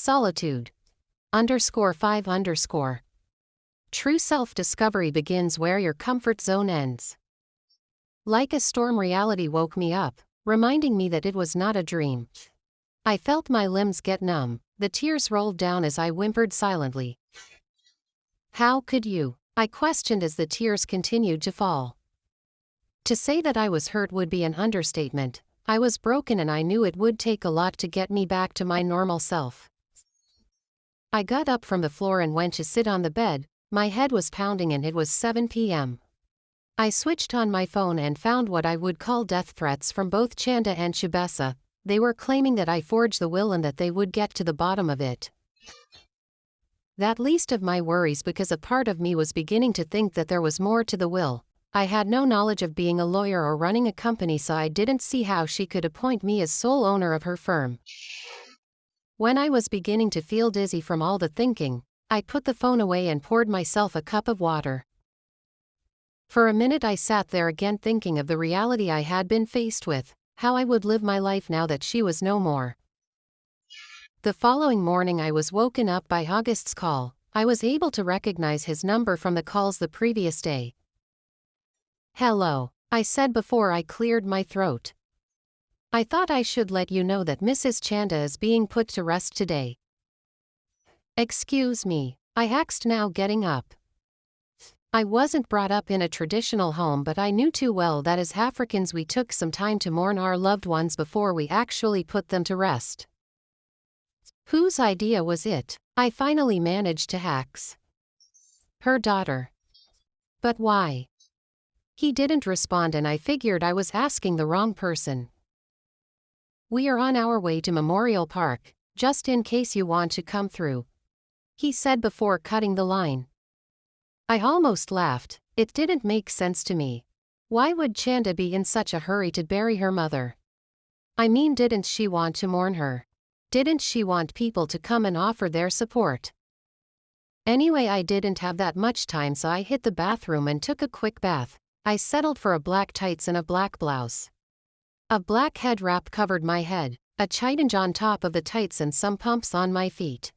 Solitude. _5_. True self-discovery begins where your comfort zone ends. Like a storm, reality woke me up, reminding me that it was not a dream. I felt my limbs get numb, the tears rolled down as I whimpered silently. How could you? I questioned as the tears continued to fall. To say that I was hurt would be an understatement. I was broken and I knew it would take a lot to get me back to my normal self. I got up from the floor and went to sit on the bed. My head was pounding and it was 7 p.m. I switched on my phone and found what I would call death threats from both Chanda and Shubesa. They were claiming that I forged the will and that they would get to the bottom of it. That least of my worries, because a part of me was beginning to think that there was more to the will. I had no knowledge of being a lawyer or running a company, so I didn't see how she could appoint me as sole owner of her firm. When I was beginning to feel dizzy from all the thinking, I put the phone away and poured myself a cup of water. For a minute I sat there again, thinking of the reality I had been faced with, how I would live my life now that she was no more. The following morning I was woken up by August's call. I was able to recognize his number from the calls the previous day. "Hello," I said before I cleared my throat. "I thought I should let you know that Mrs. Chanda is being put to rest today." "Excuse me," I asked, now getting up. I wasn't brought up in a traditional home, but I knew too well that as Africans we took some time to mourn our loved ones before we actually put them to rest. Whose idea was it? I finally managed to ask. "Her daughter." "But why?" He didn't respond and I figured I was asking the wrong person. "We are on our way to Memorial Park, just in case you want to come through," he said before cutting the line. I almost laughed. It didn't make sense to me. Why would Chanda be in such a hurry to bury her mother? I mean, didn't she want to mourn her? Didn't she want people to come and offer their support? Anyway, I didn't have that much time, so I hit the bathroom and took a quick bath. I settled for a black tights and a black blouse. A black head wrap covered my head, a chitinge on top of the tights and some pumps on my feet.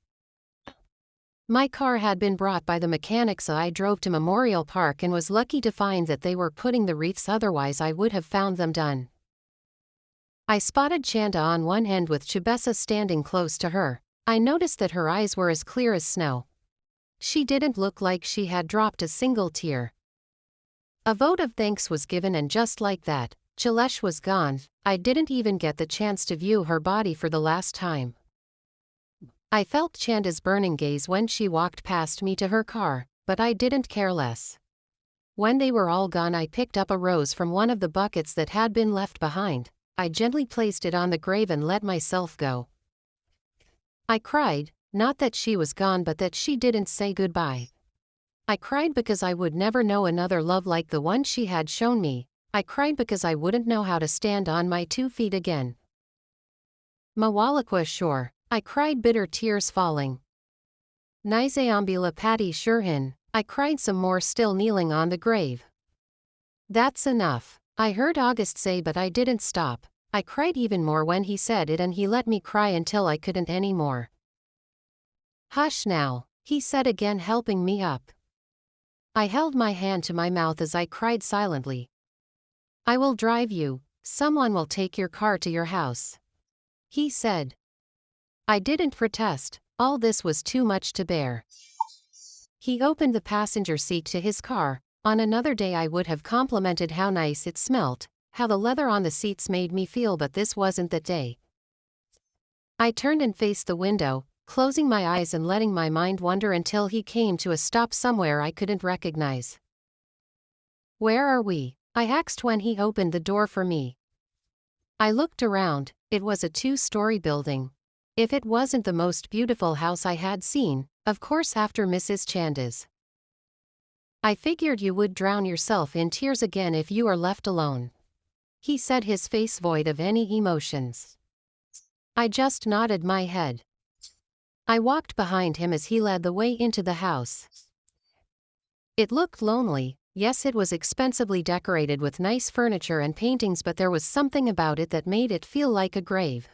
My car had been brought by the mechanic, so I drove to Memorial Park and was lucky to find that they were putting the wreaths, otherwise I would have found them done. I spotted Chanda on one end with Chubesa standing close to her. I noticed that her eyes were as clear as snow. She didn't look like she had dropped a single tear. A vote of thanks was given, and just like that, Chilesh was gone. I didn't even get the chance to view her body for the last time. I felt Chanda's burning gaze when she walked past me to her car, but I didn't care less. When they were all gone, I picked up a rose from one of the buckets that had been left behind. I gently placed it on the grave and let myself go. I cried, not that she was gone, but that she didn't say goodbye. I cried because I would never know another love like the one she had shown me. I cried because I wouldn't know how to stand on my 2 feet again. Mawalakwa sure. I cried, bitter tears falling. Nizeambila Patti Shurhin. I cried some more, still kneeling on the grave. "That's enough," I heard August say, but I didn't stop. I cried even more when he said it, and he let me cry until I couldn't anymore. "Hush now," he said again, helping me up. I held my hand to my mouth as I cried silently. "I will drive you. Someone will take your car to your house," he said. I didn't protest. All this was too much to bear. He opened the passenger seat to his car. On another day I would have complimented how nice it smelt, how the leather on the seats made me feel, but this wasn't that day. I turned and faced the window, closing my eyes and letting my mind wander until he came to a stop somewhere I couldn't recognize. "Where are we?" I asked when he opened the door for me. I looked around. It was a 2-story building. If it wasn't the most beautiful house I had seen, of course after Mrs. Chanda's. "I figured you would drown yourself in tears again if you are left alone," he said, his face void of any emotions. I just nodded my head. I walked behind him as he led the way into the house. It looked lonely. Yes, it was expensively decorated with nice furniture and paintings, but there was something about it that made it feel like a grave.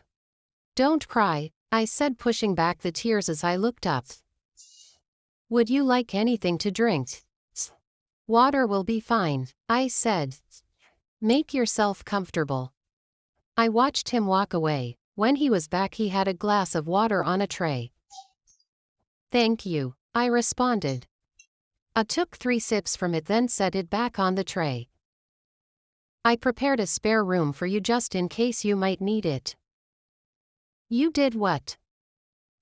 "Don't cry," I said, pushing back the tears as I looked up. Would you like anything to drink? Water will be fine, I said. Make yourself comfortable. I watched him walk away. When he was back, he had a glass of water on a tray. Thank you, I responded. I took 3 sips from it, then set it back on the tray. I prepared a spare room for you just in case you might need it. You did what?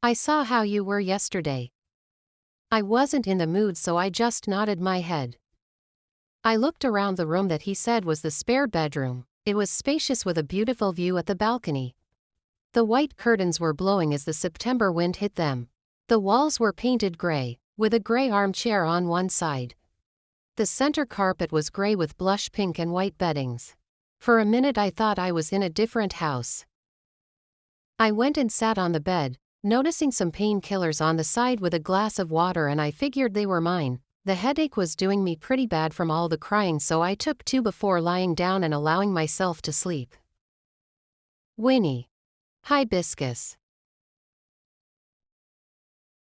I saw how you were yesterday. I wasn't in the mood, so I just nodded my head. I looked around the room that he said was the spare bedroom. It was spacious with a beautiful view at the balcony. The white curtains were blowing as the September wind hit them. The walls were painted gray, with a gray armchair on one side. The center carpet was gray with blush pink and white beddings. For a minute I thought I was in a different house. I went and sat on the bed, noticing some painkillers on the side with a glass of water, and I figured they were mine. The headache was doing me pretty bad from all the crying, so I took 2 before lying down and allowing myself to sleep. Winnie. Hibiscus.